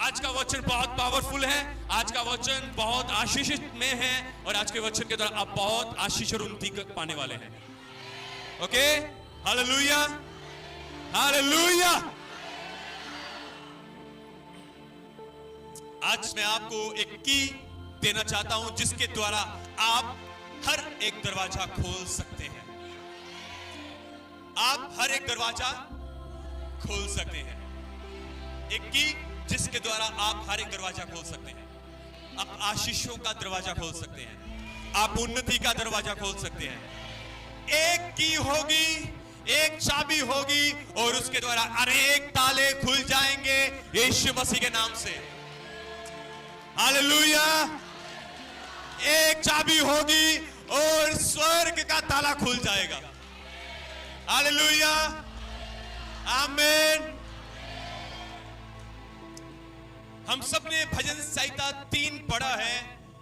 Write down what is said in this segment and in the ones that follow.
आज का वचन बहुत पावरफुल है, आज का वचन बहुत आशीषित में है और आज के वचन के द्वारा आप बहुत आशीष और उन्नति पाने वाले हैं। Okay, hallelujah, hallelujah. आज मैं आपको एक की देना चाहता हूं जिसके द्वारा आप हर एक दरवाजा खोल सकते हैं। आप हर एक दरवाजा खोल सकते हैं। एक की जिसके द्वारा आप हर एक दरवाजा खोल सकते हैं। आप आशीषों का दरवाजा खोल सकते हैं, आप उन्नति का दरवाजा खोल सकते हैं। एक की होगी, एक चाबी होगी और उसके द्वारा अनेक ताले खुल जाएंगे यीशु मसीह के नाम से। हालेलुया। एक चाबी होगी और स्वर्ग का ताला खुल जाएगा। हालेलुया, आमीन। हम सब ने भजन संहिता 3 पढ़ा है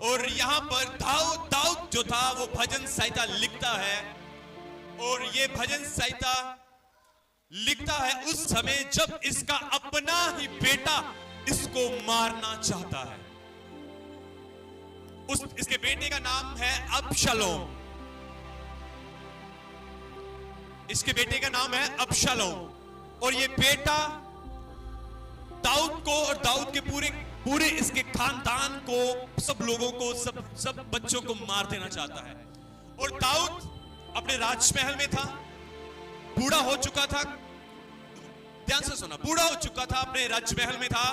और यहां पर दाऊद जो था वो भजन संहिता लिखता है और ये भजन संहिता लिखता है उस समय जब इसका अपना ही बेटा इसको मारना चाहता है। इसके बेटे का नाम है अबशालोम। इसके बेटे का नाम है अबशालोम और ये बेटा दाऊद को और दाऊद के पूरे इसके खानदान को, सब लोगों को, सब बच्चों को मार देना चाहता है। और दाऊद अपने राजमहल में था, बूढ़ा हो चुका था। ध्यान से सुना, बूढ़ा हो चुका था, अपने राजमहल में था,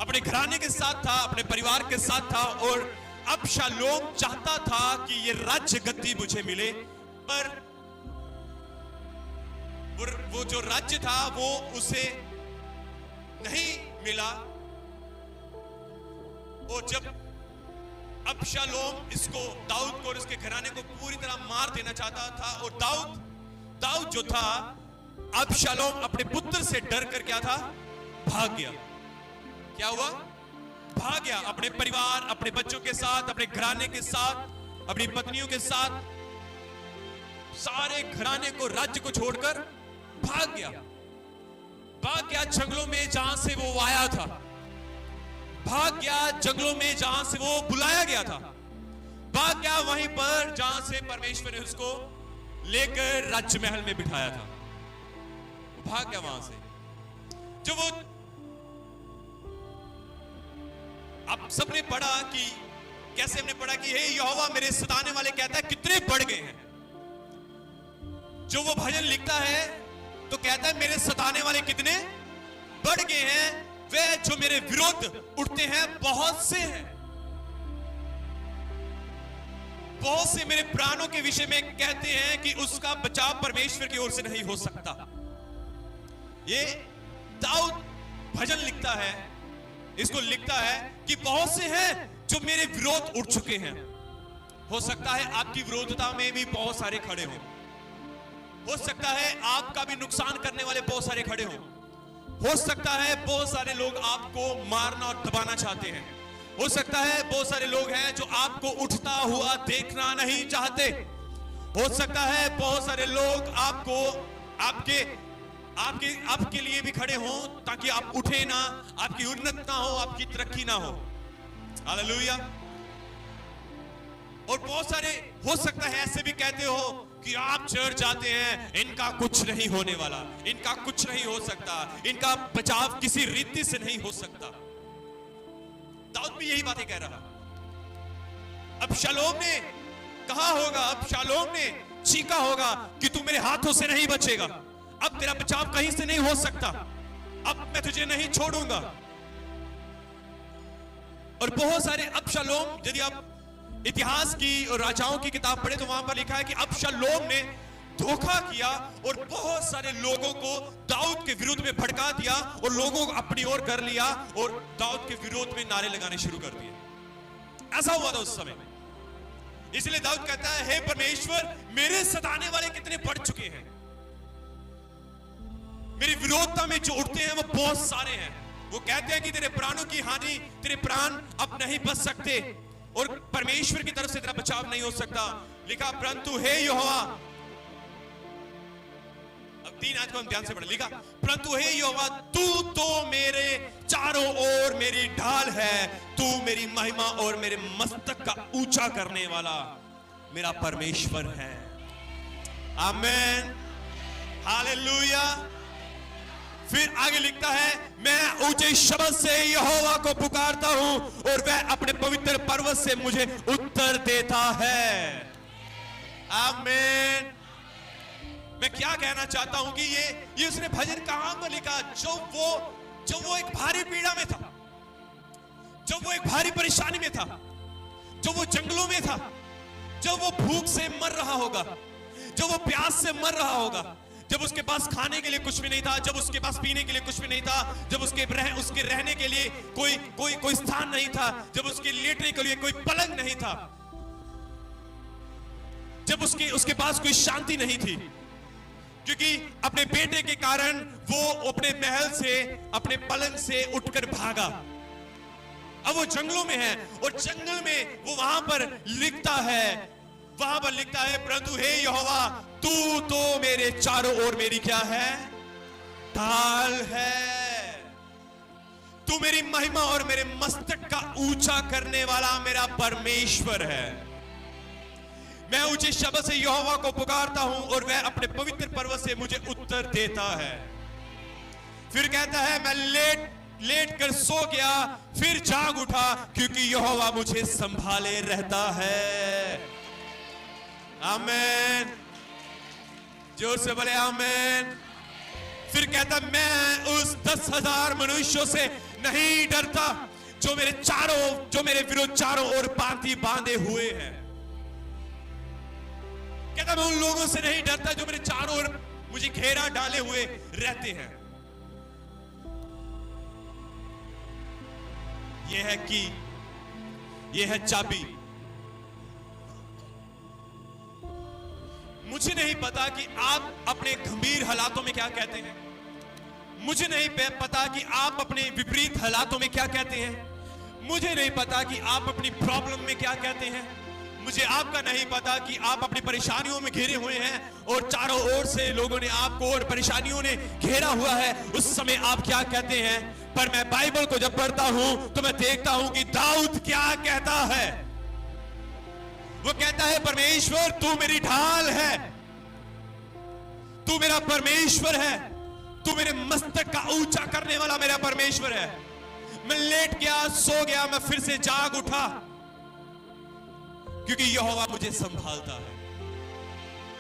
अपने घराने के साथ था, अपने परिवार के साथ था और अबशालोम चाहता था कि ये राज्य गद्दी मुझे मिले, पर वो जो राज्य था वो उसे नहीं मिला। और जब अबशालोम इसको, दाऊद को और इसके घराने को पूरी तरह मार देना चाहता था और दाऊद जो था, अबशालोम अपने पुत्र से डर कर क्या था, भाग गया। क्या हुआ? भाग गया अपने परिवार, अपने बच्चों के साथ, अपने घराने के साथ, अपनी पत्नियों के साथ, सारे घराने को, राज्य को छोड़कर भाग गया। भाग गया जंगलों में जहां से वो आया था, भाग गया जंगलों में जहां से वो बुलाया गया था, भाग गया वहीं पर जहां से परमेश्वर ने उसको लेकर राजमहल में बिठाया था। भाग गया वहां से। जो वो आप सबने पढ़ा कि कैसे हमने पढ़ा कि हे यहोवा मेरे सताने वाले कहता है कितने बढ़ गए हैं। जो वो भजन लिखता है तो कहता है मेरे सताने वाले कितने बढ़ गए हैं, वे जो मेरे विरोध उठते हैं बहुत से हैं। बहुत से मेरे प्राणों के विषय में कहते हैं कि उसका बचाव परमेश्वर की ओर से नहीं हो सकता। ये दाऊद भजन लिखता है, इसको लिखता है कि बहुत से हैं जो मेरे विरोध उठ चुके हैं। हो सकता है आपकी विरोधता में भी बहुत सारे खड़े हों, हो सकता है आपका भी नुकसान करने वाले बहुत सारे खड़े हों, हो सकता है बहुत सारे लोग आपको मारना और दबाना चाहते हैं, हो सकता है बहुत सारे लोग हैं जो आपको उठता हुआ देखना नहीं चाहते, हो सकता है बहुत सारे लोग आपको आपके लिए भी खड़े हों ताकि आप उठे ना, आपकी उन्नति ना हो, आपकी तरक्की ना हो। हालेलुया। और बहुत सारे हो सकता है ऐसे भी कहते हो कि आप चर्च जाते हैं, इनका कुछ नहीं होने वाला, इनका कुछ नहीं हो सकता, इनका बचाव किसी रीति से नहीं हो सकता। दाऊद भी यही बातें कह रहा। अबशालोम ने कहा होगा, अबशालोम ने चीखा होगा कि तू मेरे हाथों से नहीं बचेगा, अब तेरा बचाव कहीं से नहीं हो सकता, अब मैं तुझे नहीं छोड़ूंगा। और बहुत सारे अबशालोम, यदि आप इतिहास की और राजाओं की किताब पढ़े तो वहां पर लिखा है कि अबशालोम ने धोखा किया और बहुत सारे लोगों को दाऊद के विरोध में भड़का दिया और लोगों को अपनी ओर कर लिया और दाऊद के विरोध में नारे लगाने शुरू कर दिए। ऐसा हुआ था उस समय। इसलिए दाऊद कहता है, हे परमेश्वर मेरे सताने वाले कितने बढ़ चुके हैं, मेरी विरोधता में जो उठते हैं वो बहुत सारे हैं। वो कहते हैं कि तेरे प्राणों की हानि, तेरे प्राण अब नहीं बच सकते और परमेश्वर की तरफ से तेरा बचाव नहीं हो सकता। लिखा, परंतु हे यहोवा, 3 आज को हम ध्यान से पढ़े, लिखा परंतु हे यहोवा तू तो मेरे चारों ओर मेरी ढाल है, तू मेरी महिमा और मेरे मस्तक का ऊंचा करने वाला मेरा परमेश्वर है। आमीन, हालेलुया। फिर आगे लिखता है, मैं ऊंचे शब्द से यहोवा को पुकारता हूं और वह अपने पवित्र पर्वत से मुझे उत्तर देता है। आमीन। मैं क्या कहना चाहता हूं कि ये उसने भजन कहां पर लिखा, जब वो एक भारी पीड़ा में था, जब वो एक भारी परेशानी में था, जब वो जंगलों में था, जब वो भूख से मर रहा होगा, जब वो प्यास से मर रहा होगा, जब उसके पास खाने के लिए कुछ भी नहीं था, जब उसके पास पीने के लिए कुछ भी नहीं था, जब उसके रहने के लिए कोई स्थान नहीं था, जब उसके लेटने के लिए कोई पलंग नहीं था, जब उसके पास कोई शांति नहीं थी, क्योंकि अपने बेटे के कारण वो अपने महल से, अपने पलंग से उठकर भागा। अब वो जंगलों में है और जंगल में वो वहां पर लिखता है परंतु हे यहोवा तू तो मेरे चारों ओर मेरी क्या है, ढाल है, तू मेरी महिमा और मेरे मस्तक का ऊंचा करने वाला मेरा परमेश्वर है। मैं ऊंचे शब्द से यहोवा को पुकारता हूं और वह अपने पवित्र पर्वत से मुझे उत्तर देता है। फिर कहता है, मैं लेट कर सो गया, फिर जाग उठा, क्योंकि यहोवा मुझे संभाले रहता है। आमीन, जोर से बोले आमीन। फिर कहता, मैं उस 10,000 मनुष्यों से नहीं डरता जो मेरे विरुद्ध चारों ओर पांति बांधे हुए हैं। कहता, मैं उन लोगों से नहीं डरता जो मेरे चारों ओर मुझे घेरा डाले हुए रहते हैं। यह है चाबी। मुझे नहीं पता कि आप अपने गंभीर हालातों में क्या कहते हैं, मुझे नहीं पता कि आप अपने विपरीत हालातों में क्या कहते हैं, मुझे नहीं पता कि आप अपनी प्रॉब्लम में क्या कहते हैं, मुझे आपका नहीं पता कि आप अपनी परेशानियों में घिरे हुए हैं और चारों ओर से लोगों ने आपको और परेशानियों ने घेरा हुआ है, उस समय आप क्या कहते हैं। पर मैं बाइबल को जब पढ़ता हूं तो मैं देखता हूं कि दाऊद क्या कहता है। वो कहता है, परमेश्वर तू मेरी ढाल है, तू मेरा परमेश्वर है, तू मेरे मस्तक का ऊंचा करने वाला मेरा परमेश्वर है। मैं लेट गया, सो गया, मैं फिर से जाग उठा, क्योंकि यहोवा मुझे संभालता है,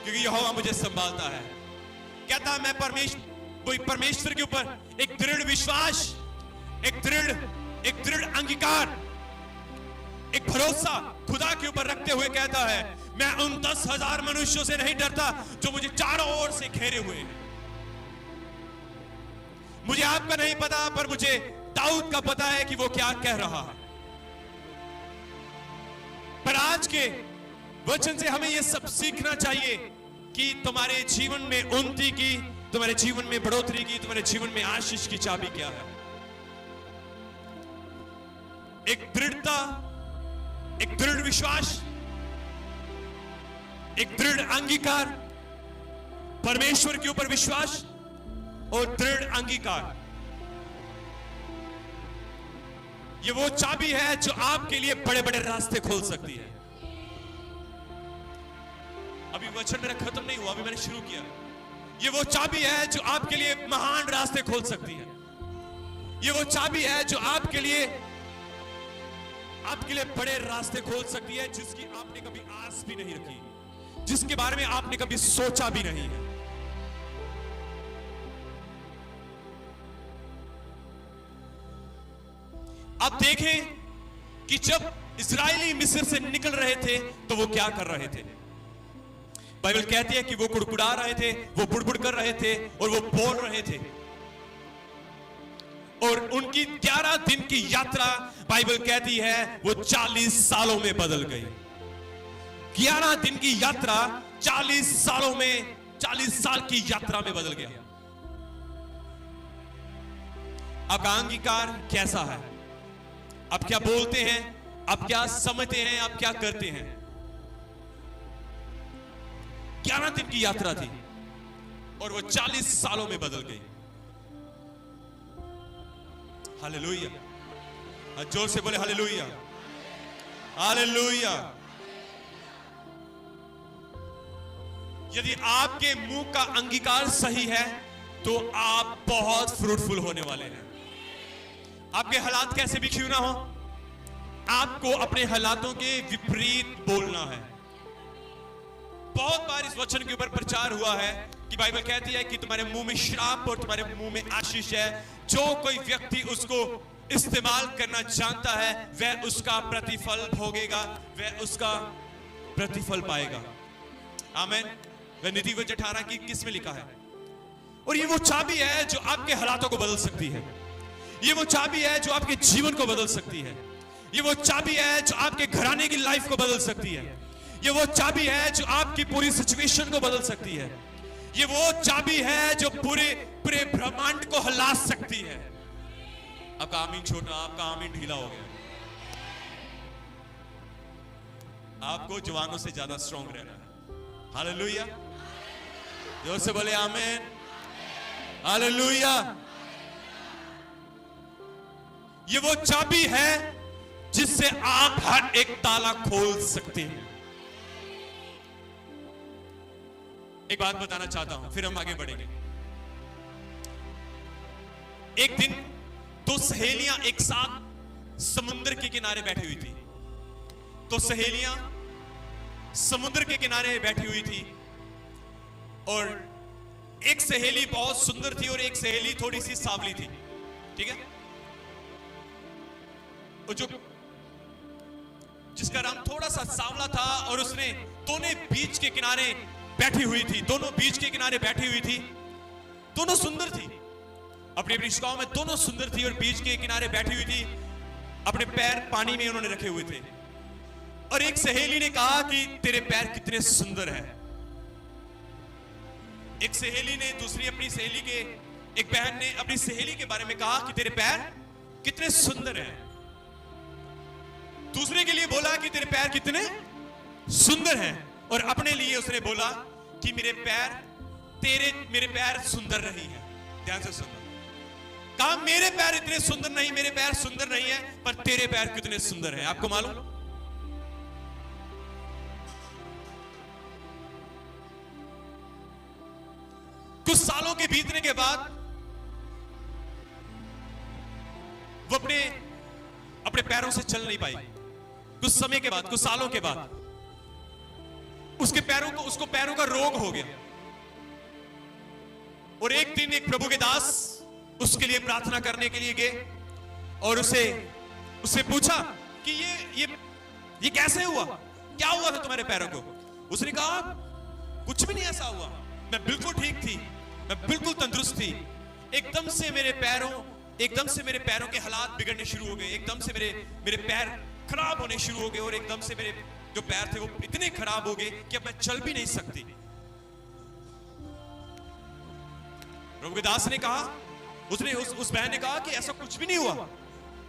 क्योंकि यहोवा मुझे संभालता है। कहता है, मैं परमेश्वर के ऊपर एक दृढ़ विश्वास, एक दृढ़ अंगीकार, एक भरोसा खुदा के ऊपर रखते हुए कहता है, मैं उन 10,000 मनुष्यों से नहीं डरता जो मुझे चारों ओर से घेरे हुए हैं। मुझे आपका नहीं पता, पर मुझे दाऊद का पता है कि वो क्या कह रहा है। पर आज के वचन से हमें यह सब सीखना चाहिए कि तुम्हारे जीवन में उन्नति की, तुम्हारे जीवन में बढ़ोतरी की, तुम्हारे जीवन में आशीष की चाबी क्या है। एक दृढ़ता, एक दृढ़ विश्वास, एक दृढ़ अंगीकार, परमेश्वर के ऊपर विश्वास और दृढ़ अंगीकार, ये वो चाबी है जो आपके लिए बड़े बड़े रास्ते खोल सकती है। अभी वचन मेरा खत्म नहीं हुआ, अभी मैंने शुरू किया। ये वो चाबी है जो आपके लिए महान रास्ते खोल सकती है। ये वो चाबी है जो आपके लिए बड़े रास्ते खोल सकती है, जिसकी आपने कभी आस भी नहीं रखी, जिसके बारे में आपने कभी सोचा भी नहीं है। अब देखें कि जब इस्राएली मिस्र से निकल रहे थे तो वो क्या कर रहे थे। बाइबल कहती है कि वो कुड़कुड़ा रहे थे, वो बुड़बुड़ कर रहे थे और वो बोल रहे थे। और उनकी 11 दिन की यात्रा बाइबल कहती है वो 40 सालों में बदल गई। 11 दिन की यात्रा 40 सालों में, 40 साल की यात्रा में बदल गया। आपका अंगीकार कैसा है? आप क्या बोलते हैं? आप क्या समझते हैं? आप क्या करते हैं? 11 दिन की यात्रा थी। और वो 40 सालों में बदल गई। हालेलुया, जोर से बोले हालेलुया, हालेलुया। यदि आपके मुंह का अंगीकार सही है तो आप बहुत फ्रूटफुल होने वाले हैं। आपके हालात कैसे भी क्यों ना हो, आपको अपने हालातों के विपरीत बोलना है। बहुत बार इस वचन के ऊपर प्रचार हुआ है कि बाइबल कहती है कि तुम्हारे मुंह में श्राप और तुम्हारे मुंह में आशीष है। जो कोई व्यक्ति उसको इस्तेमाल करना जानता है वह उसका प्रतिफल भोगेगा, वह उसका प्रतिफल पाएगा। आमीन। वह नीति वचन 18 की किस में लिखा है? और ये वो चाबी है जो आपके हालातों को बदल सकती है। ये वो चाबी है जो आपके जीवन को बदल सकती है। ये वो चाबी है जो आपके घराने की लाइफ को बदल सकती है। ये वो चाबी है जो आपकी पूरी सिचुएशन को बदल सकती है। ये वो चाबी है जो पूरे ब्रह्मांड को हिला सकती है। आपका आमीन छोटा, आपका आमीन ढीला हो गया। आपको जवानों से ज्यादा स्ट्रॉन्ग रहना है। हालेलुया, जोर से बोले आमीन, हालेलुया। ये वो चाबी है जिससे आप हर एक ताला खोल सकते हैं। एक बात बताना चाहता हूं, फिर हम आगे बढ़ेंगे। एक दिन दो सहेलियां एक साथ समुद्र के किनारे बैठी हुई थी। तो सहेलियां समुद्र के किनारे बैठी हुई थी और एक सहेली बहुत सुंदर थी और एक सहेली थोड़ी सी सांवली थी। ठीक है, और जो जिसका रंग थोड़ा सा सांवला था और उसने दोनों बीच के किनारे बैठी हुई थी। दोनों बीच के किनारे बैठी हुई थी। दोनों सुंदर थी, अपनी अपनी शिकाओं में दोनों सुंदर थी और बीच के किनारे बैठी हुई थी। अपने पैर पानी में उन्होंने रखे हुए थे और एक सहेली ने कहा कि तेरे पैर कितने सुंदर हैं। एक सहेली ने दूसरी अपनी सहेली के, एक बहन ने अपनी सहेली के बारे में कहा कि तेरे पैर कितने सुंदर हैं। दूसरे के लिए बोला कि तेरे पैर कितने सुंदर हैं और अपने लिए उसने बोला कि मेरे पैर सुंदर नहीं है। ध्यान से सुनो, कहा मेरे पैर इतने सुंदर नहीं, मेरे पैर सुंदर नहीं है, पर तेरे पैर कितने सुंदर हैं। आपको मालूम, कुछ सालों के बीतने के बाद वो अपने पैरों से चल नहीं पाई। कुछ समय के बाद, कुछ सालों के बाद उसको पैरों का रोग हो गया और एक दिन एक प्रभु के दास उसके लिए प्रार्थना करने के लिए गए और उससे पूछा कि ये कैसे हुआ, क्या हुआ था तुम्हारे पैरों को? उसने कहा कुछ भी नहीं ऐसा हुआ, मैं बिल्कुल ठीक थी, मैं बिल्कुल तंदुरुस्त थी। एकदम से मेरे पैरों के हालात बिगड़ने शुरू हो गए। एकदम से मेरे पैर खराब होने शुरू हो गए और एकदम से मेरे जो पैर थे वो इतने खराब हो गए कि अब मैं चल भी नहीं सकती। प्रभु के दास ने कहा, उस बहन ने कहा कि ऐसा कुछ भी नहीं हुआ,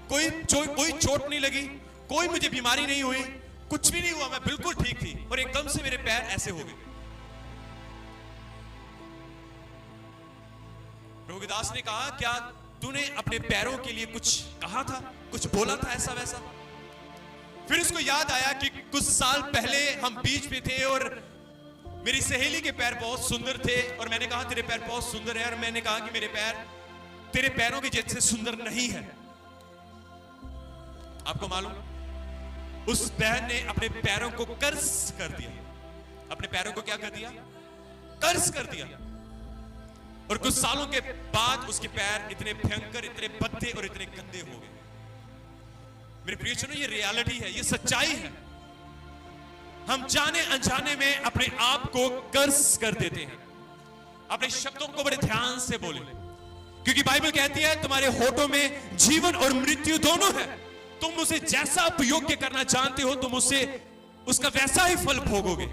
कोई चोट नहीं लगी, कोई मुझे बीमारी नहीं हुई, कुछ भी नहीं हुआ, मैं बिल्कुल ठीक थी और एकदम से मेरे पैर ऐसे हो गए। प्रभु के दास ने कहा, क्या तूने अपने पैरों के लिए कुछ कहा था, कुछ बोला था ऐसा वैसा? फिर उसको याद आया कि कुछ साल पहले हम बीच में थे और मेरी सहेली के पैर बहुत सुंदर थे और मैंने कहा तेरे पैर बहुत सुंदर है, और मैंने कहा कि मेरे पैर तेरे पैरों के जैसे सुंदर नहीं है। आपको मालूम, उस बहन ने अपने पैरों को कर्ज कर दिया। अपने पैरों को क्या कर दिया? कर्ज कर दिया। और कुछ सालों के बाद उसके पैर इतने भयंकर, इतने भद्दे और इतने गंदे हो गए। मेरे प्रियजनों, ये रियलिटी है, ये सच्चाई है। हम जाने अनजाने में अपने आप को कर्ज कर देते हैं। अपने शब्दों को बड़े ध्यान से बोलें, क्योंकि बाइबल कहती है तुम्हारे होठों में जीवन और मृत्यु दोनों है। तुम उसे जैसा उपयोग करना जानते हो, तुम उसे उसका वैसा ही फल भोगोगे।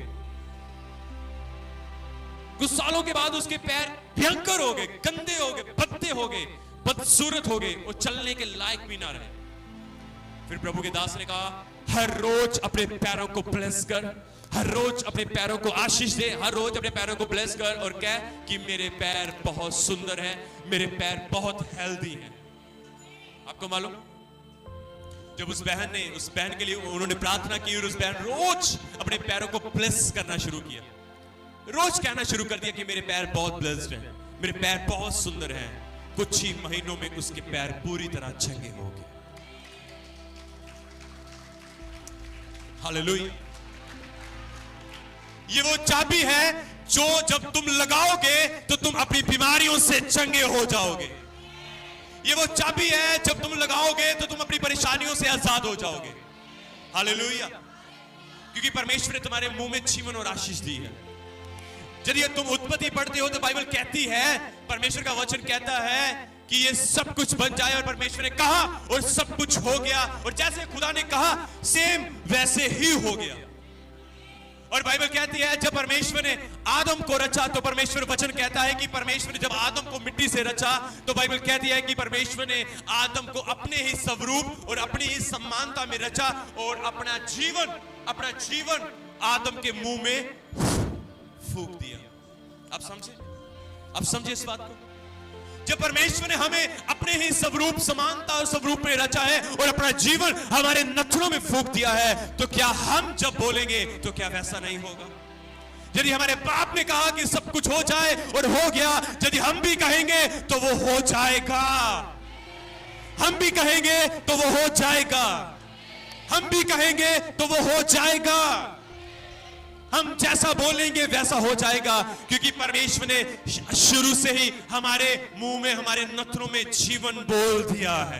कुछ सालों के बाद उसके पैर भयंकर हो गए, गंदे हो गए, भद्दे हो गए, बदसूरत हो गए और चलने के लायक भी ना रहे। फिर प्रभु के दास ने कहा, हर रोज अपने पैरों को ब्लेस कर, हर रोज अपने पैरों को आशीष दे, हर रोज अपने पैरों को ब्लेस कर और कह कि मेरे पैर बहुत सुंदर हैं, मेरे पैर बहुत हेल्दी हैं। आपको मालूम, जब उस बहन के लिए उन्होंने प्रार्थना की और उस बहन रोज अपने पैरों को ब्लेस करना शुरू किया, रोज कहना शुरू कर दिया कि मेरे पैर बहुत ब्लेस्ड हैं, मेरे पैर बहुत सुंदर हैं, कुछ ही महीनों में उसके पैर पूरी तरह चंगे हो गए। हालेलुया। ये वो चाबी है जो जब तुम लगाओगे तो तुम अपनी बीमारियों से चंगे हो जाओगे। ये वो चाबी है जब तुम लगाओगे तो तुम अपनी परेशानियों से आजाद हो जाओगे। हालेलुया। क्योंकि परमेश्वर ने तुम्हारे मुंह में जीवन और आशीष दी है। यदि तुम उत्पत्ति पढ़ते हो तो बाइबल कहती है, परमेश्वर का वचन कहता है कि ये सब कुछ बन जाए, और परमेश्वर ने कहा और सब कुछ हो गया, और जैसे खुदा ने कहा सेम वैसे ही हो गया। और बाइबल कहती है जब परमेश्वर ने आदम को रचा तो परमेश्वर वचन कहता है कि परमेश्वर ने जब आदम को मिट्टी से रचा तो बाइबल कहती है कि परमेश्वर ने आदम को अपने ही स्वरूप और अपनी ही समानता में रचा और अपना जीवन आदम के मुंह में फूंक दिया। आप समझे इस बात को? जब परमेश्वर ने हमें अपने ही स्वरूप, समानता और स्वरूप में रचा है और अपना जीवन हमारे नथनों में फूंक दिया है, तो क्या हम जब बोलेंगे तो क्या वैसा नहीं होगा? यदि हमारे बाप ने कहा कि सब कुछ हो जाए और हो गया, यदि हम भी कहेंगे तो वो हो जाएगा। हम भी कहेंगे तो वो हो जाएगा। हम भी कहेंगे तो वो हो जाएगा। हम जैसा बोलेंगे वैसा हो जाएगा, क्योंकि परमेश्वर ने शुरू से ही हमारे मुंह में, हमारे नथनों में जीवन बोल दिया है,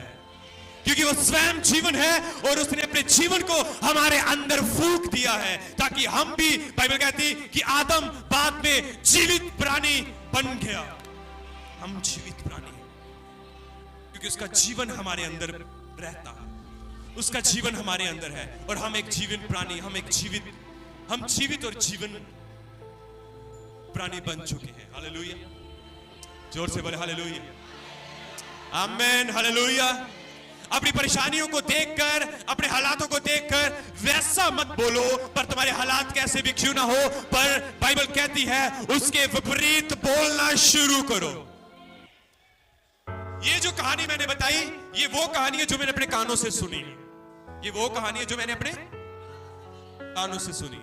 क्योंकि वो स्वयं जीवन है और उसने अपने जीवन को हमारे अंदर फूंक दिया है, ताकि हम भी, बाइबल कहती कि आदम बाद में जीवित प्राणी बन गया। हम जीवित प्राणी हैं क्योंकि उसका जीवन हमारे अंदर रहता है, उसका जीवन हमारे अंदर है, और हम एक जीवित प्राणी, हम जीवित और जीवन प्राणी बन चुके हैं। हालेलुया। जोर से बोले हालेलुया। आमेन। हालेलुया। अपनी परेशानियों को देखकर, अपने हालातों को देखकर वैसा मत बोलो, पर तुम्हारे हालात कैसे भी क्यों ना हो, पर बाइबल कहती है उसके विपरीत बोलना शुरू करो। ये जो कहानी मैंने बताई, ये वो कहानी है जो मैंने अपने कानों से सुनी। ये वो कहानी है जो मैंने अपने कानों से सुनी।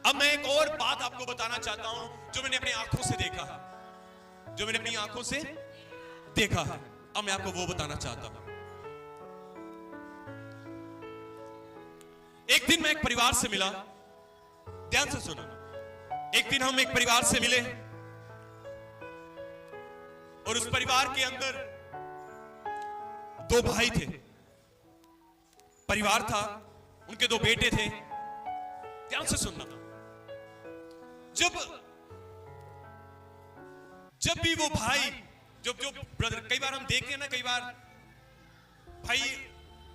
अब मैं एक और बात आपको बताना चाहता हूं जो मैंने अपनी आंखों से देखा है, अब मैं आपको वो बताना चाहता हूं। एक दिन मैं एक परिवार से मिला, ध्यान से सुनो। एक दिन हम एक परिवार से मिले और उस परिवार के अंदर दो भाई थे। परिवार था, उनके दो बेटे थे। ध्यान से सुनना। जब भी वो भाई, जो ब्रदर, कई बार हम देखते हैं ना, कई बार भाई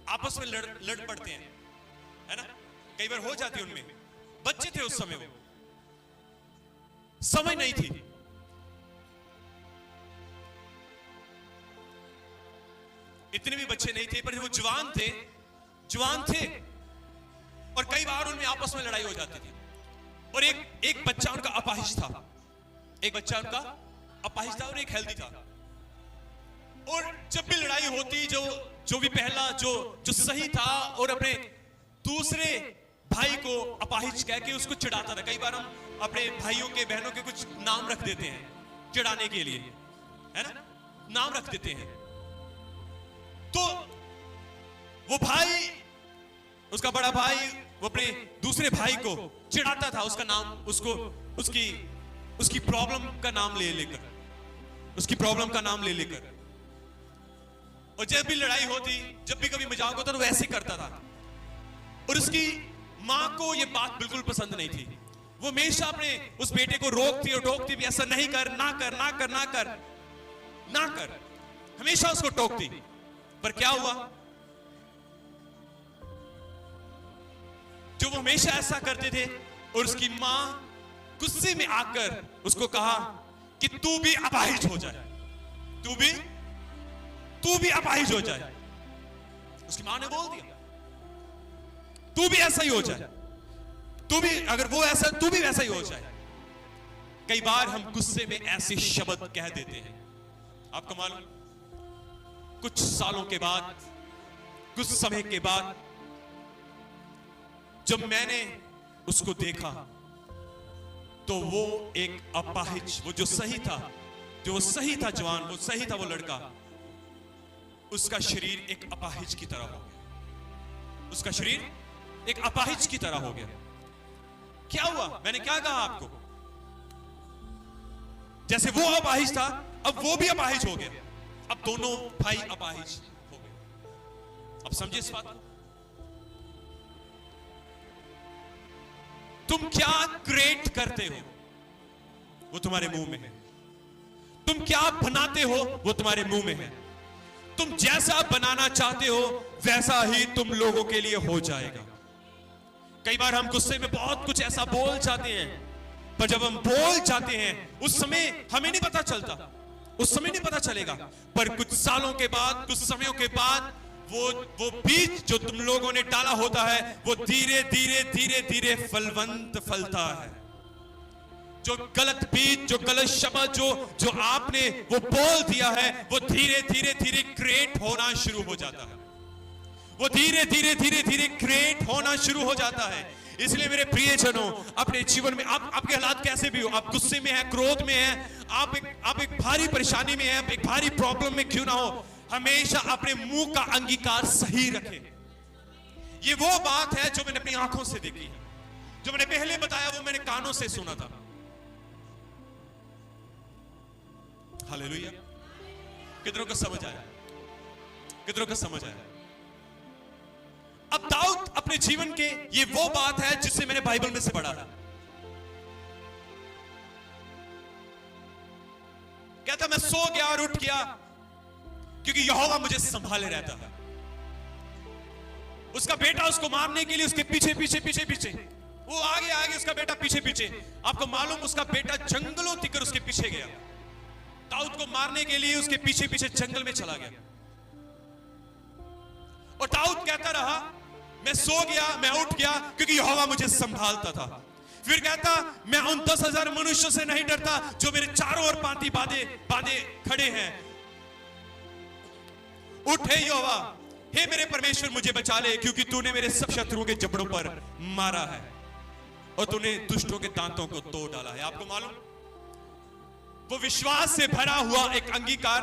आपस में लड़ पड़ते हैं, है ना, कई बार हो जाती है उनमें। बच्चे थे उस समय, वो समझ नहीं थी। इतने भी बच्चे नहीं थे, पर वो जवान थे और कई बार उनमें आपस में लड़ाई हो जाती थी। और एक बच्चा उनका अपाहिज था, और एक हेल्दी था। और जब भी लड़ाई होती, जो भी पहला जो सही था और अपने दूसरे भाई को अपाहिज कह के उसको चिढ़ाता था। कई बार हम अपने भाइयों के, बहनों के कुछ नाम रख देते हैं चिढ़ाने के लिए, है ना, नाम रख देते हैं। तो वो भाई, उसका बड़ा भाई, वो अपने दूसरे भाई को चिढ़ाता था, उसका नाम, उसकी प्रॉब्लम का नाम ले लेकर, और जब भी लड़ाई होती, जब भी कभी मजाक होता तो वैसे करता था। और उसकी मां को ये बात बिल्कुल पसंद नहीं थी। वो हमेशा अपने उस बेटे को रोकती और टोकती भी, ऐसा नहीं कर, ना कर, हमेशा उसको टोकती। पर क्या हुआ, जो वो हमेशा ऐसा करते थे, और उसकी मां गुस्से में आकर उसको कहा कि तू भी अपाहिज हो जाए, तू भी अपाहिज हो जाए। उसकी मां ने बोल दिया। तू भी ऐसा ही हो जाए, तू भी अगर वो ऐसा तू भी वैसा ही हो जाए। कई बार हम गुस्से में ऐसे शब्द कह देते हैं। आपको मालूम, कुछ सालों के बाद, कुछ समय के बाद जब मैंने उसको देखा तो वो एक अपाहिज, वो जो सही था जवान, वो सही था वो लड़का, उसका शरीर एक अपाहिज की तरह हो गया। उसका शरीर एक अपाहिज की तरह हो गया। क्या हुआ? मैंने क्या कहा आपको? जैसे वो अपाहिज था, अब वो भी अपाहिज हो गया। अब दोनों भाई अपाहिज हो गए। अब समझे इस बात को? तुम क्या क्रिएट करते हो वो तुम्हारे मुंह में है। तुम क्या बनाते हो वो तुम्हारे मुंह में है। तुम जैसा बनाना चाहते हो वैसा ही तुम लोगों के लिए हो जाएगा। कई बार हम गुस्से में बहुत कुछ ऐसा बोल जाते हैं, पर जब हम बोल जाते हैं उस समय हमें नहीं पता चलता, उस समय नहीं पता चलेगा, पर कुछ सालों के बाद, कुछ समयों के बाद वो बीज जो तुम लोगों ने डाला होता है वो धीरे धीरे धीरे धीरे फलवंत फलता है। जो गलत बीज, जो गलत शब्द जो आपने वो बोल दिया है वो धीरे धीरे धीरे क्रिएट होना शुरू हो जाता है। वो धीरे धीरे धीरे धीरे क्रिएट होना शुरू हो जाता है। इसलिए मेरे प्रियजनों, अपने जीवन में आपके हालात कैसे भी हो, आप गुस्से में हैं, क्रोध में हैं, आप एक भारी परेशानी में हैं, एक भारी प्रॉब्लम में क्यों ना हो, हमेशा अपने मुंह का अंगीकार सही रखें। ये वो बात है जो मैंने अपनी आंखों से देखी है। जो मैंने पहले बताया वो मैंने कानों से सुना था। हालेलुया। कितनों को समझ आया? कितनों को समझ आया? अब दाऊद अपने जीवन के, ये वो बात है जिससे मैंने बाइबल में से पढ़ा है। कहता मैं सो गया और उठ गया क्योंकि यहोवा मुझे संभाले रहता है। उसका बेटा उसको मारने के लिए उसके पीछे पीछे पीछे पीछे, वो आगे आगे, उसका बेटा पीछे पीछे। आपको मालूम, उसका बेटा जंगलों तिकर उसके पीछे गया, दाऊद को मारने के लिए उसके पीछे पीछे जंगल में चला गया। और दाऊद कहता रहा मैं सो गया, मैं उठ गया क्योंकि यहोवा मुझे संभालता था। फिर कहता मैं उन 10,000 मनुष्यों से नहीं डरता जो मेरे चारों ओर पांति बांधे खड़े हैं। उठ हे यहोवा, हे मेरे परमेश्वर मुझे बचा ले, क्योंकि तूने मेरे सब शत्रुओं के जबड़ों पर मारा है और तूने दुष्टों के दांतों को तोड़ डाला है। आपको मालूम, वो विश्वास से भरा हुआ एक अंगीकार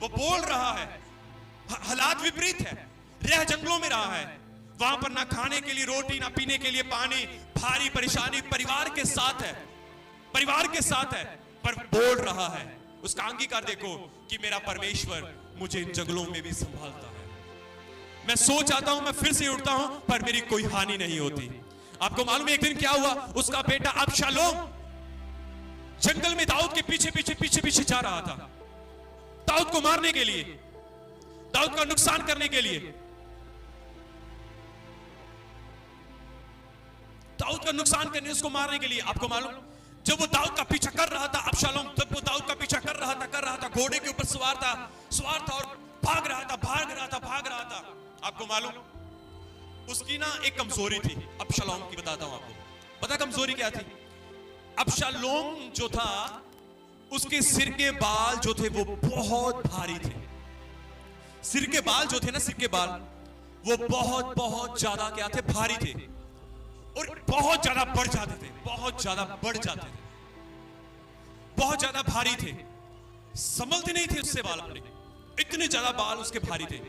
वो बोल रहा है। हालात विपरीत है, रह जंगलों में रहा है, वहां पर ना खाने के लिए रोटी, ना पीने के लिए पानी, भारी परेशानी परिवार के साथ है, परिवार के साथ है, पर बोल रहा है। उसका अंगीकार देखो कि मेरा परमेश्वर मुझे इन जंगलों में भी संभालता है। मैं सो जाता हूं, मैं फिर से उठता हूं, पर मेरी कोई हानि नहीं होती। आपको मालूम है एक दिन क्या हुआ? उसका बेटा अबशालोम जंगल में दाऊद के पीछे पीछे पीछे पीछे जा रहा था, दाऊद को मारने के लिए, दाऊद का नुकसान करने के लिए, दाऊद का नुकसान करने, उसको मारने के लिए। आपको मालूम, जब वो दाऊद का पीछा कर रहा था अबशालोम, जब वो दाऊद का पीछा कर रहा था, घोड़े के ऊपर सवार था और भाग रहा था। आपको मालूम उसकी ना एक कमजोरी थी अबशालोम की, बताता हूं आपको। पता कमजोरी क्या थी? अबशालोम जो था उसके सिर के बाल जो थे वो बहुत भारी थे। सिर के बाल जो थे ना, सिर के बाल वो बहुत ज्यादा क्या थे? भारी थे और बहुत ज्यादा बढ़ जाते थे, बहुत ज्यादा बढ़ जाते थे, बहुत ज्यादा भारी थे, संभलते नहीं थे उससे बाल अपने, इतने ज्यादा बाल उसके भारी थे।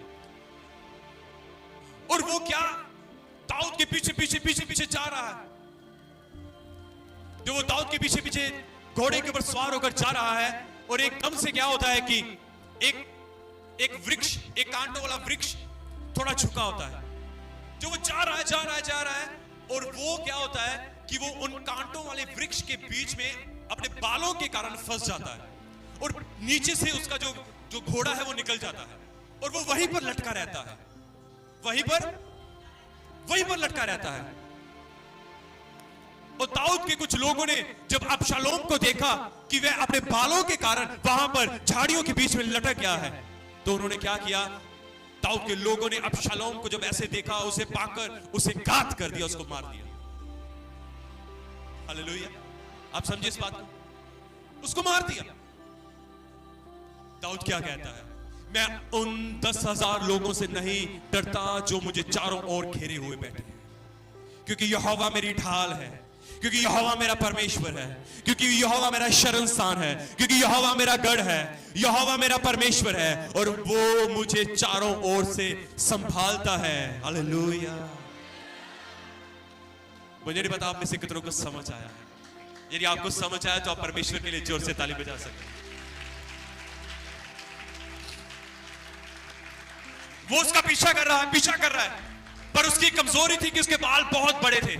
और वो क्या दाऊद के पीछे पीछे पीछे पीछे जा रहा है। जो वो दाऊद के पीछे पीछे घोड़े के ऊपर सवार होकर जा रहा है और एकदम से क्या होता है कि एक वृक्ष, एक कांटों वाला वृक्ष थोड़ा झुका होता है। जो वो जा रहा है और वो क्या होता है कि वो उन कांटों वाले वृक्ष के बीच में अपने बालों के कारण फंस जाता है और नीचे से उसका जो घोड़ा है वो निकल जाता है और वो वहीं पर लटका रहता है, वहीं पर लटका रहता है। और दाऊद के कुछ लोगों ने जब अबशालोम को देखा कि वह अपने बालों के कारण वहां पर झाड़ियों के बीच में लटक गया है, तो उन्होंने क्या किया? दाऊद के लोगों ने अबशालोम को जब ऐसे देखा, उसे पाकर उसे घात कर दिया, उसको मार दिया। हालेलुया, आप समझे इस बात को? उसको मार दिया। दाऊद क्या कहता है? मैं उन 10,000 लोगों से नहीं डरता जो मुझे चारों ओर घेरे हुए बैठे हैं, क्योंकि यहोवा मेरी ढाल है, क्योंकि यहोवा मेरा परमेश्वर है, क्योंकि यहोवा मेरा शरण स्थान है, क्योंकि यहोवा मेरा गढ़ है, यहोवा मेरा परमेश्वर है और वो मुझे चारों ओर से संभालता है। हालेलुया। मुझे नहीं पता आप में से कितनों को समझ आया है। यदि आपको समझ आया तो आप परमेश्वर के लिए जोर से ताली बजा सकते हैं। वो उसका पीछा कर रहा है, पर उसकी कमजोरी थी कि उसके बाल बहुत बड़े थे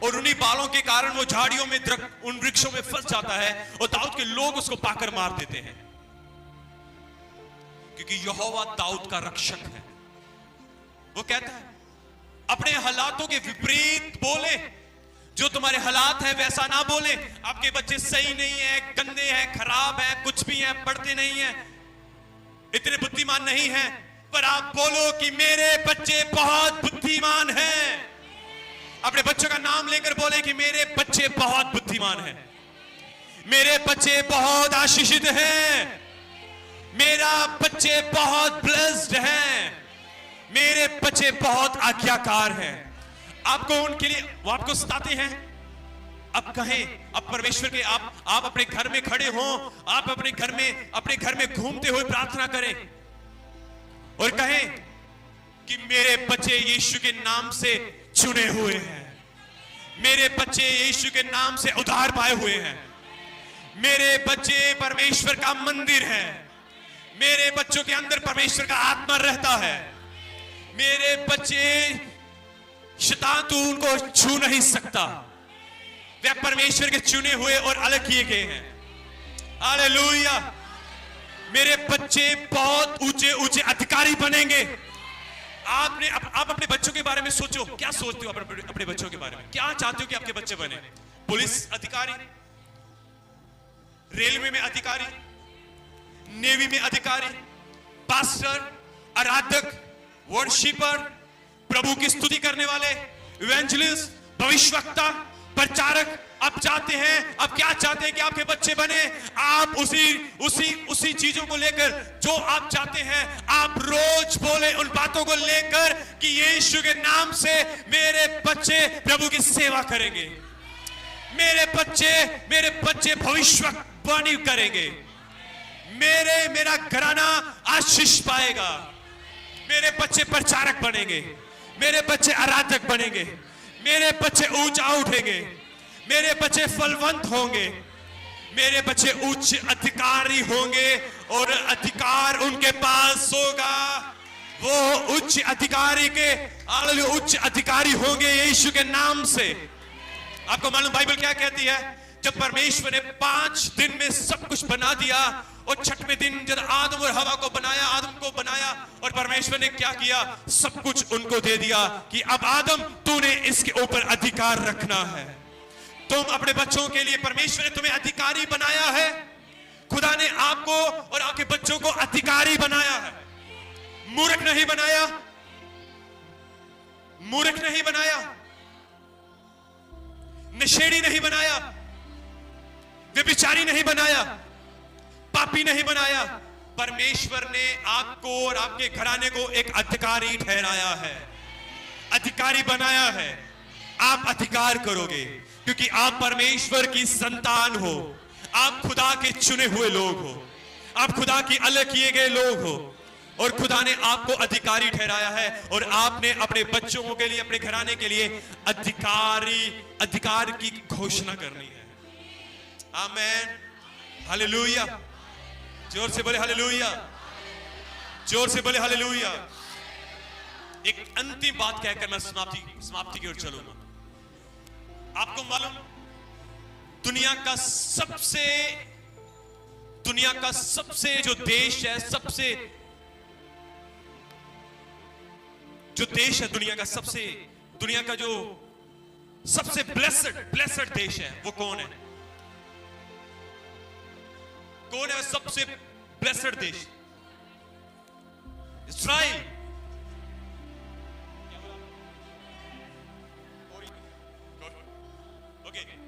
और उन्हीं बालों के कारण वो झाड़ियों में उन वृक्षों में फंस जाता है और दाऊद के लोग उसको पाकर मार देते हैं, क्योंकि यहोवा दाऊद का रक्षक है। वो कहता है अपने हालातों के विपरीत बोले, जो तुम्हारे हालात हैं वैसा ना बोले। आपके बच्चे सही नहीं है, गंदे हैं, खराब हैं, कुछ भी हैं, पढ़ते नहीं हैं, इतने बुद्धिमान नहीं हैं, पर आप बोलो कि मेरे बच्चे बहुत बुद्धिमान हैं। अपने बच्चों का नाम लेकर बोले कि मेरे बच्चे बहुत बुद्धिमान हैं, मेरे बच्चे बहुत आशीषित हैं, मेरा बच्चे बहुत ब्लेस्ड हैं, मेरे बच्चे बहुत आज्ञाकार हैं। आपको उनके लिए वो आपको सताते हैं, अब कहें, अब परमेश्वर के आप अपने घर में खड़े हो, आप अपने घर में घूमते हुए प्रार्थना करें और कहें कि मेरे बच्चे यीशु के नाम से चुने हुए हैं, मेरे बच्चे यीशु के नाम से उद्धार पाए हुए हैं, मेरे बच्चे परमेश्वर का मंदिर है, मेरे बच्चों के अंदर परमेश्वर का आत्मा रहता है, मेरे बच्चे शैतान तो उनको छू नहीं सकता, वे परमेश्वर के चुने हुए और अलग किए गए हैं। हालेलुया। मेरे बच्चे बहुत ऊंचे ऊंचे अधिकारी बनेंगे। आप अपने बच्चों के बारे में सोचो, क्या सोचते हो अपने बच्चों के बारे में? क्या चाहते हो कि आपके बच्चे बने? पुलिस अधिकारी, रेलवे में अधिकारी, नेवी में अधिकारी, पास्टर, आराधक, वर्शिपर, प्रभु की स्तुति करने वाले, इवेंजलिस्ट, भविष्यवक्ता, प्रचारक। आप चाहते हैं, आप क्या चाहते हैं कि आपके बच्चे बने? आप उसी चीजों को लेकर जो आप चाहते हैं, आप रोज बोले उन बातों को लेकर कि यीशु के नाम से मेरे बच्चे प्रभु की सेवा करेंगे, मेरे बच्चे भविष्यवाणी करेंगे, मेरा घराना आशीष पाएगा, मेरे बच्चे प्रचारक बनेंगे, मेरे बच्चे आराधक बनेंगे, मेरे बच्चे ऊंचा उठेंगे, मेरे बच्चे फलवंत होंगे, मेरे बच्चे उच्च अधिकारी होंगे और अधिकार उनके पास होगा। वो उच्च अधिकारी होंगे यीशु के नाम से। आपको मालूम बाइबल क्या कहती है? जब परमेश्वर ने 5 दिन में सब कुछ बना दिया और 6वें दिन जब आदम और हवा को बनाया और परमेश्वर ने क्या किया? सब कुछ उनको दे दिया कि अब आदम तूने इसके ऊपर अधिकार रखना है। तुम अपने बच्चों के लिए, परमेश्वर ने तुम्हें अधिकारी बनाया है। खुदा ने आपको और आपके बच्चों को अधिकारी बनाया है, मूर्ख नहीं बनाया, नशेड़ी नहीं बनाया, व्यभिचारी नहीं बनाया, पापी नहीं बनाया। परमेश्वर ने आपको और आपके घराने को एक अधिकारी ठहराया है, अधिकारी बनाया है। आप अधिकार करोगे क्योंकि आप परमेश्वर की संतान हो, आप खुदा के चुने हुए लोग हो, आप खुदा की अलग किए गए लोग हो और खुदा ने आपको अधिकारी ठहराया है और आपने अपने बच्चों के लिए, अपने घराने के लिए अधिकार की घोषणा करनी है। आमेन, हालेलुया। जोर से बोले हालेलुया, जोर से बोले हालेलुया। एक अंतिम बात कहकर मैं समाप्ति की ओर चलूंगा। आपको मालूम, दुनिया का सबसे जो देश है, दुनिया का जो सबसे ब्लेस्ड देश है, वो कौन है? सबसे ब्लेस्ड देश? इस्राइल।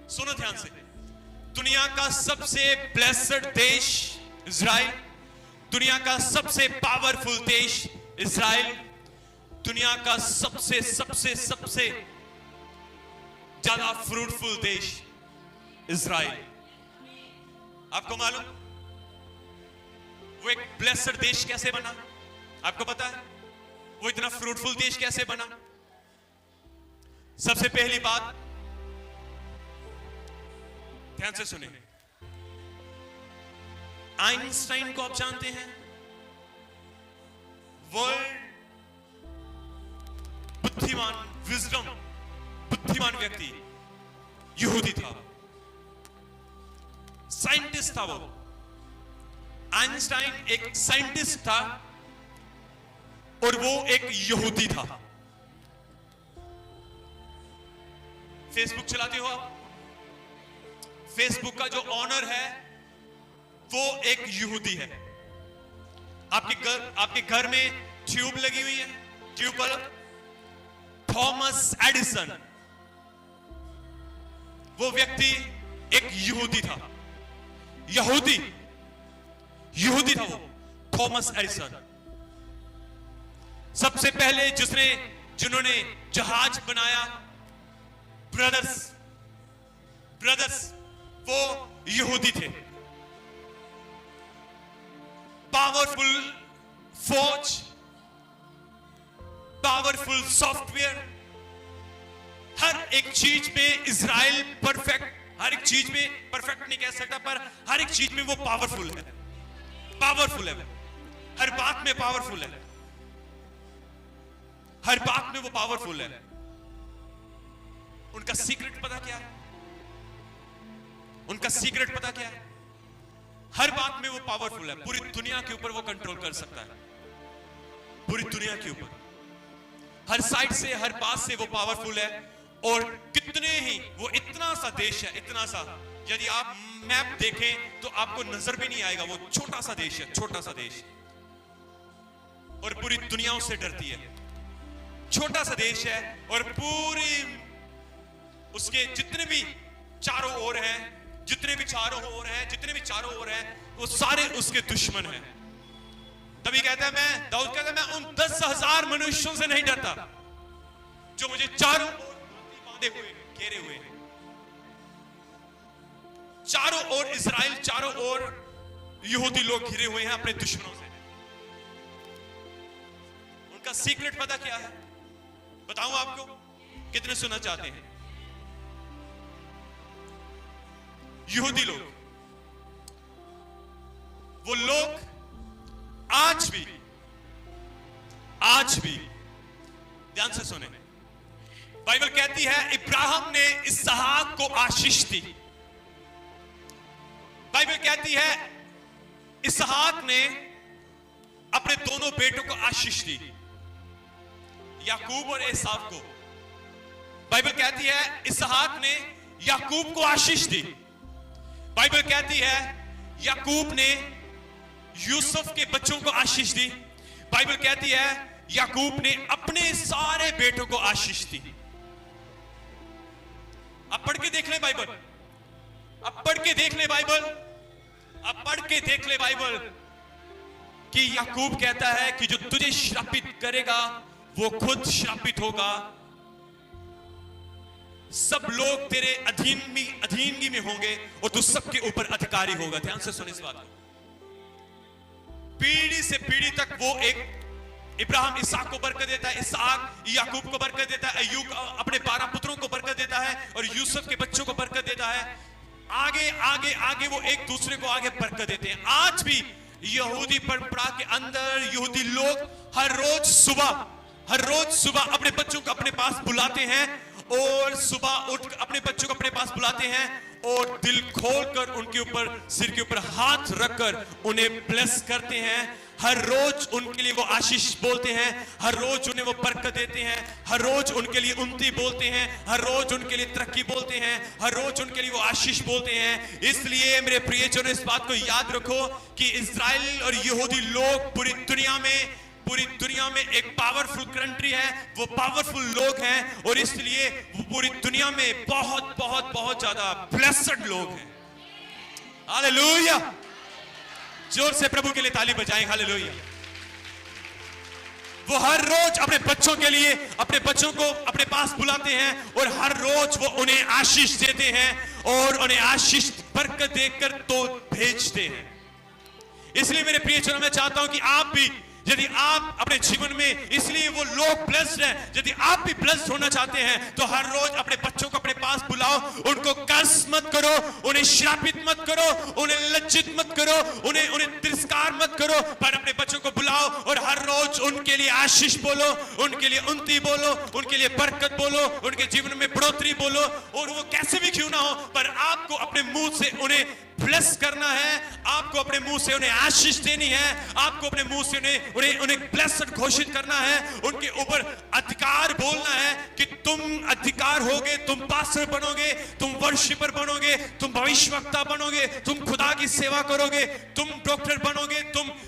सुनो ध्यान से, दुनिया का सबसे ब्लेस्ड देश इजराइल, दुनिया का सबसे पावरफुल देश इजराइल, दुनिया का सबसे सबसे सबसे ज्यादा फ्रूटफुल देश इजराइल। आपको मालूम वो एक ब्लेस्ड देश कैसे बना? आपको पता है वो इतना फ्रूटफुल देश कैसे बना? सबसे पहली बात, ध्यान से सुने, आइंस्टाइन को आप जानते हैं? वर्ल्ड बुद्धिमान व्यक्ति यहूदी था, साइंटिस्ट था वो। आइंस्टाइन एक साइंटिस्ट था और वो एक यहूदी था। फेसबुक चलाते हो आप? फेसबुक का जो ऑनर है वो एक यहूदी है। आपके घर में ट्यूब लगी हुई है, ट्यूब बल्ब, थॉमस एडिसन, वो व्यक्ति एक यहूदी था। यहूदी था वो, थॉमस एडिसन। सबसे पहले जिन्होंने जहाज बनाया, ब्रदर्स, वो यहूदी थे। पावरफुल फौज, पावरफुल सॉफ्टवेयर, हर एक चीज में इजराइल परफेक्ट, हर एक चीज में परफेक्ट नहीं कह सकता, पर हर एक चीज में वो पावरफुल है, हर बात में पावरफुल है, हर बात में वो पावरफुल है। उनका सीक्रेट पता क्या है? उनका सीक्रेट पता क्या है? हर बात में वो पावरफुल है, पूरी दुनिया के ऊपर वो कंट्रोल कर सकता है, पूरी दुनिया के ऊपर, हर साइड से, हर बात से वो पावरफुल है। और कितने ही, वो इतना सा देश है, इतना सा, यदि आप मैप देखें तो आपको नजर भी नहीं आएगा, वो छोटा सा देश है, छोटा सा देश, और पूरी दुनिया उससे डरती है। छोटा सा देश है और पूरी उसके जितने भी चारों ओर हैं, जितने भी चारों ओर हैं, वो सारे उसके दुश्मन हैं। तभी कहता है, दाऊद कहता है, मैं उन 10,000 मनुष्यों से नहीं डरता जो मुझे चारों ओर बांधे हुए, घेरे हुए हैं। चारों ओर इजराइल, चारों ओर यहूदी लोग घिरे हुए हैं अपने दुश्मनों से। उनका सीक्रेट पता क्या है? बताऊं आपको? कितने सुनना चाहते हैं? यहूदी लोग, वो लोग आज भी ध्यान से सुने, बाइबल कहती है इब्राहिम ने इसहाक को आशीष दी। बाइबल कहती है इसहाक ने अपने दोनों बेटों को आशीष दी, याकूब और एसाव को। बाइबल कहती है इसहाक ने याकूब को आशीष दी। बाइबल कहती है याकूब ने यूसुफ के बच्चों को आशीष दी। बाइबल कहती है याकूब ने अपने सारे बेटों को आशीष दी। अब पढ़ के देख ले बाइबल, अब पढ़ के देख ले बाइबल, अब पढ़ के देख ले बाइबल कि याकूब कहता है कि जो तुझे श्रापित करेगा वो खुद श्रापित होगा, सब लोग तेरे अधीनगी में होंगे और तू सबके ऊपर अधिकारी होगा। ध्यान से सुन इस बात को। पीढ़ी से पीढ़ी तक वो एक इब्राहिम इसहाक को बरकत देता है, इसहाक याकूब को बरकत देता है, अय्यूब अपने 12 पुत्रों को बरकत देता है और यूसुफ के बच्चों को बरकत देता है। आगे आगे आगे वो एक दूसरे को आगे बरकत देते हैं। आज भी यहूदी परंपरा के अंदर यहूदी लोग हर रोज सुबह अपने बच्चों को अपने पास बुलाते हैं और सुबह उठ अपने बच्चों को अपने पास बुलाते हैं और दिल खोलकर उनके ऊपर, सिर के ऊपर हाथ रखकर उन्हें ब्लेस करते हैं। हर रोज उनके लिए वो आशीष बोलते हैं, हर रोज उन्हें वो बरकत देते हैं, हर रोज उनके लिए उन्नति बोलते हैं, हर रोज उनके लिए तरक्की बोलते हैं, हर रोज उनके लिए वो आशीष बोलते हैं। इसलिए मेरे प्रियजनों, इस बात को याद रखो कि इस्राएल और यहूदी लोग पूरी दुनिया में पूरी दुनिया में एक पावरफुल कंट्री है, वो पावरफुल लोग हैं, और इसलिए वो पूरी दुनिया में बहुत बहुत बहुत ज्यादा ब्लेस्ड लोग हैं। हालेलुया, जोर से प्रभु के लिए ताली बजाएं। हालेलुया। वो हर रोज अपने बच्चों के लिए अपने बच्चों को अपने पास बुलाते हैं और हर रोज वो उन्हें आशीष देते हैं और उन्हें आशीष बरकत देकर तो भेजते हैं। इसलिए मेरे प्रिय जनों, मैं चाहता हूं कि आप भी, यदि आप अपने जीवन में, इसलिए वो लोग ब्लेस्ड हैं, यदि आप भी ब्लेस्ड होना चाहते हैं तो हर रोज अपने बच्चों को अपने पास बुलाओ। उनको कर्ज मत करो, उन्हें श्रापित मत करो, उन्हें लज्जित मत करो, उन्हें तिरस्कार मत करो, पर अपने बच्चों को बुलाओ और हर रोज उनके लिए आशीष बोलो, उनके लिए उन्नति बोलो, उनके लिए बरकत बोलो, उनके जीवन में बढ़ोतरी बोलो। और वो कैसे भी क्यों ना हो, पर आपको अपने मुंह से उन्हें ब्लेस करना है, आपको अपने मुंह से उन्हें आशीष देनी है, आपको अपने मुंह से उन्हें ब्लेस्ड घोषित करना है, उनके ऊपर अधिकार बोलना है कि तुम अधिकार होगे, तुम पास्टर बनोगे, तुम वर्शिपर बनोगे, तुम भविष्यवक्ता बनोगे, तुम खुदा की सेवा करोगे, तुम डॉक्टर बनोगे,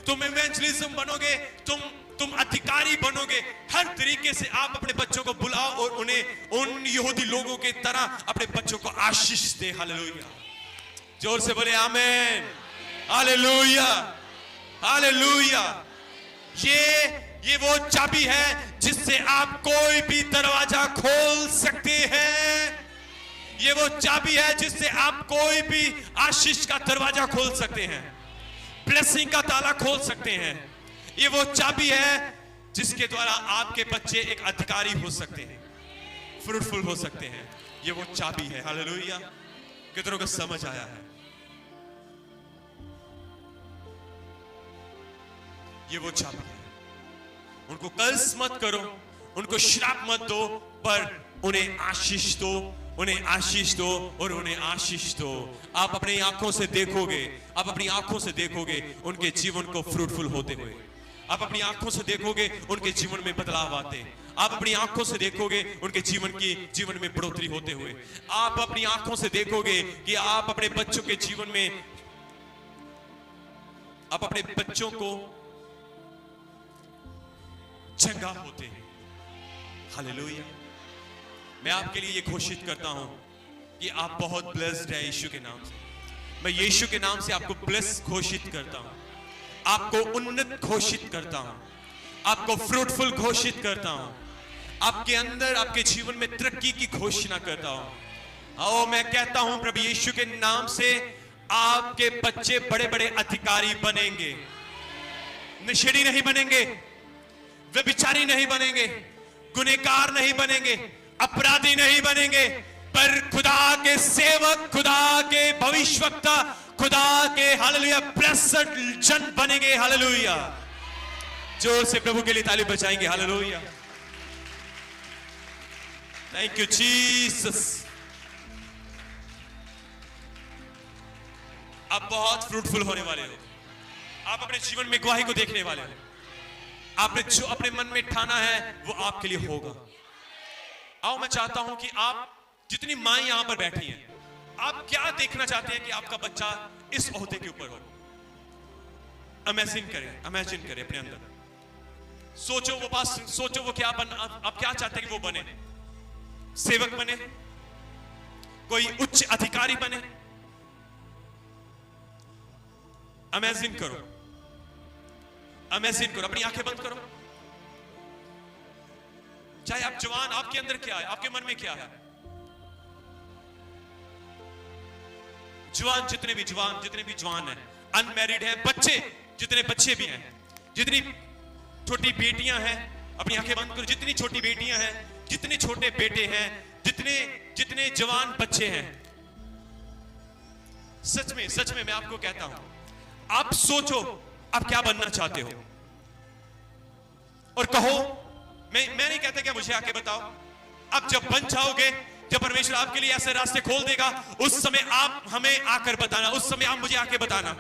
तुम इवेंजलिज्म बनोगे, तुम अधिकारी बनोगे। हर तरीके से आप अपने बच्चों को बुलाओ और उन्हें उन यहूदी लोगों के तरह अपने बच्चों को आशीष दे। हालेलुया, जोर से बोले आमेन। Hallelujah, hallelujah. ये वो चाबी है जिससे आप कोई भी दरवाजा खोल सकते हैं। ये वो चाबी है जिससे आप कोई भी आशीष का दरवाजा खोल सकते हैं, ब्लेसिंग का ताला खोल सकते हैं। ये वो चाबी है जिसके द्वारा आपके बच्चे एक अधिकारी हो सकते हैं, फ्रूटफुल हो सकते हैं। ये वो चाबी है। हालेलुया, कितनों को समझ आया है? ये वो चाबी है। उनको कर्ज मत करो, उनको श्राप मत दो, पर उन्हें आशीष दो, उन्हें आशीष दो और उन्हें आशीष दो। आप अपनी आंखों से देखोगे, आप अपनी आंखों से देखोगे उनके जीवन को फ्रूटफुल होते हुए। आप अपनी आंखों से देखोगे उनके जीवन में बदलाव आते। आप अपनी आंखों से देखोगे उनके जीवन में बढ़ोतरी होते हुए। आप अपनी आंखों से देखोगे कि आप अपने बच्चों के जीवन में, आप अपने बच्चों को चंगा होते हैं। हालेलुया। मैं आपके लिए ये घोषित करता हूं कि आप बहुत ब्लेस्ड हैं यीशु के नाम से। मैं यीशु के नाम से आपको ब्लेस घोषित करता हूं, आपको उन्नत घोषित करता हूं, आपको फ्रूटफुल घोषित करता हूं, आपके अंदर, आपके जीवन में तरक्की की घोषणा करता हूं। आओ, मैं कहता हूं प्रभु यीशु के नाम से आपके बच्चे बड़े बड़े अधिकारी बनेंगे, नशेड़ी नहीं बनेंगे, व्यभिचारी नहीं बनेंगे, गुनहगार नहीं बनेंगे, अपराधी नहीं बनेंगे, पर खुदा के सेवक, खुदा के भविष्यवक्ता, खुदा के हालेलुया ब्लेस्ड जन बनेंगे। हालेलुया, जोर से प्रभु के लिए ताली बजाएंगे। Hallelujah, thank you Jesus. आप बहुत फ्रूटफुल होने वाले हो। आप अपने जीवन में गवाही को देखने वाले हो। आपने जो अपने मन में ठाना है वो आपके लिए होगा। आओ, मैं चाहता हूं कि आप जितनी माएं यहां पर बैठी हैं, आप क्या देखना चाहते हैं कि आपका बच्चा इस ओहदे के ऊपर हो? इमेजिन करें अपने अंदर। सोचो वो क्या आप क्या चाहते हैं कि वो बने? सेवक बने, कोई उच्च अधिकारी बने? इमेजिन करो, अपनी आंखें बंद करो। चाहे आप जवान, आपके अंदर क्या है, आपके मन में क्या है? जवान जितने भी जवान हैं, अनमैरिड हैं, बच्चे जितने बच्चे भी हैं, जितनी छोटी बेटियां हैं, अपनी आंखें बंद करो। जितनी छोटी बेटियां हैं, जितने छोटे बेटे हैं, जितने जवान बच्चे हैं, सच में मैं आपको कहता हूं, आप सोचो आप क्या बनना चाहते हो और कहो। मैं नहीं कहता कि मुझे आके बताओ। आप जब बन जाओगे, जब परमेश्वर आपके लिए ऐसे रास्ते खोल देगा, उस समय आप हमें आकर बताना, उस समय आप मुझे आके बताना।